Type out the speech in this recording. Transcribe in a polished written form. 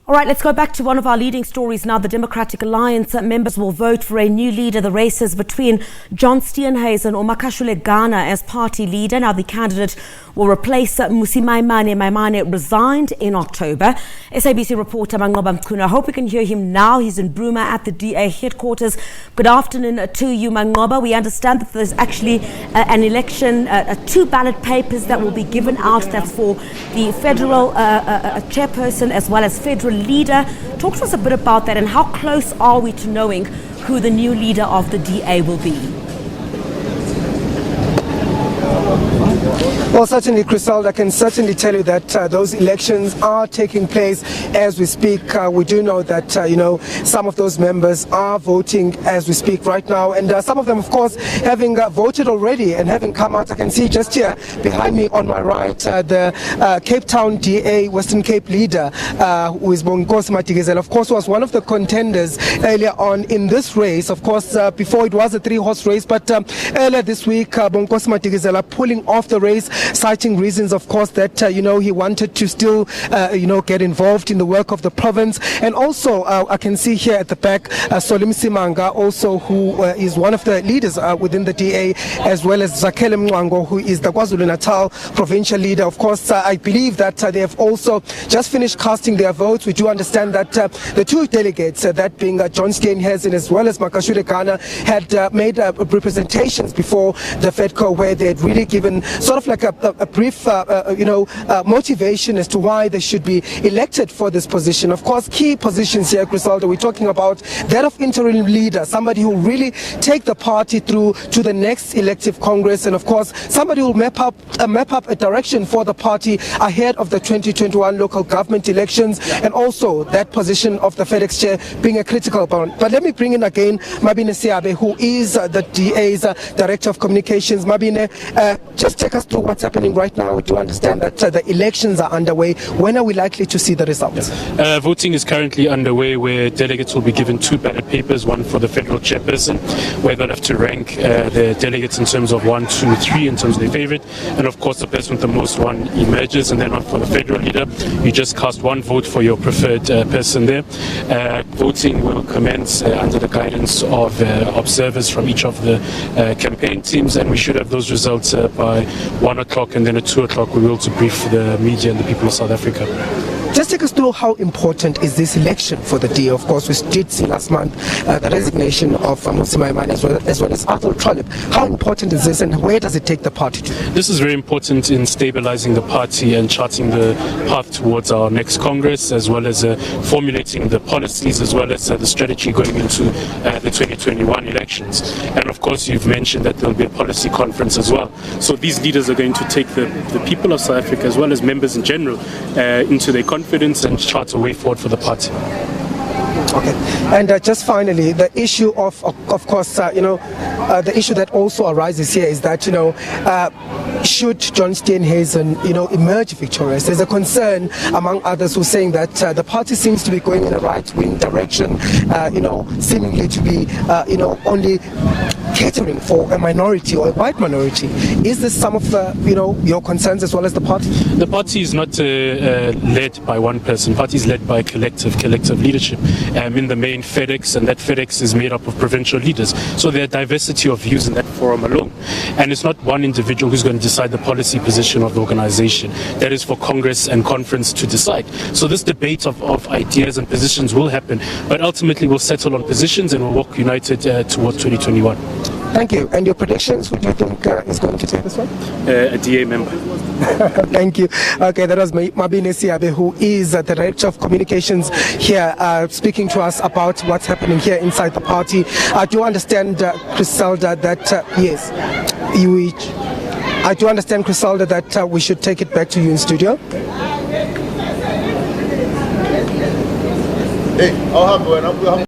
All right, let's go back to one of our leading stories now. The Democratic Alliance members will vote for a new leader. The race is between John Steenhuisen or Makashule Gana as party leader. Now, the candidate will replace Mmusi Maimane. Maimane resigned in October. SABC reporter Manqoba Mchunu, I hope we can hear him now. He's in Bruma at the DA headquarters. Good afternoon to you, Manqoba. We understand that there's actually an election, two ballot papers that will be given out. That's for the federal chairperson as well as federal leader. Talk to us a bit about that and how close are we to knowing who the new leader of the DA will be? Well, certainly, Crisalda, I can certainly tell you that those elections are taking place as we speak. We do know that, some of those members are voting as we speak right now. And some of them, of course, having voted already and having come out. I can see just here behind me on my right, the Cape Town DA Western Cape leader, who is Manqoba Mchunu, of course, was one of the contenders earlier on in this race. Of course, before it was a three-horse race, but earlier this week, Manqoba Mchunu pulling off the race, citing reasons, of course, that he wanted to still get involved in the work of the province. And also I can see here at the back Mmusi Maimane, also who is one of the leaders within the DA, as well as Zakele Mngwango, who is the KwaZulu-Natal provincial leader. Of course, I believe that they have also just finished casting their votes. We do understand that the two delegates, that being John Steenhuisen as well as Makashule Gana, had made representations before the FEDCO, where they had really given sort of like a brief motivation as to why they should be elected for this position. Of course, key positions here, Crisalda, we're talking about that of interim leader, somebody who will really take the party through to the next elective Congress, and of course somebody who will map up a direction for the party ahead of the 2021 local government elections, and also that position of the FedEx chair being a critical one. But let me bring in again Mabine Siabe, who is the DA's Director of Communications. Mabine, just take us through what's happening right now. We do understand that the elections are underway. When are we likely to see the results? Voting is currently underway, where delegates will be given two ballot papers, one for the federal chairperson, where they'll have to rank the delegates in terms of 1, 2, 3 in terms of their favorite, and of course the person with the most one emerges. And then for the federal leader, you just cast one vote for your preferred person there. Voting will commence under the guidance of observers from each of the campaign teams, and we should have those results by 1 o'clock, and then at 2 o'clock we will to brief the media and the people of South Africa. Just take us through how important is this election for the DA. Of course, we did see last month the resignation of Mmusi Maimane as well as Arthur Trollip. How important is this, and where does it take the party to? This is very important in stabilizing the party and charting the path towards our next Congress, as well as formulating the policies, as well as the strategy going into the 2021 elections. And of course, you've mentioned that there will be a policy conference as well. So these leaders are going to take the people of South Africa, as well as members in general, into their confidence and chart a way forward for the party. Okay, and just finally, the issue of course, the issue that also arises here is that, should John Steenhuisen, emerge victorious, there's a concern among others who are saying that the party seems to be going in a right-wing direction, seemingly to be, only catering for a minority or a white minority. Is this some of your concerns as well as the party? The party is not led by one person. The party is led by collective leadership. In the main FedEx, and that FedEx is made up of provincial leaders. So there are diversity of views in that forum alone. And it's not one individual who's going to decide the policy position of the organization. That is for Congress and conference to decide. So this debate of ideas and positions will happen, but ultimately we'll settle on positions and we'll walk united towards 2021. Thank you. And your predictions, what do you think is going to take this one? A DA member. Thank you. Okay, that was Mabine Siabe, who is the Director of Communications here, speaking to us about what's happening here inside the party. I do understand, Crisalda, that yes, I do understand, Crisalda, that we should take it back to you in studio. Hey, I'll have one.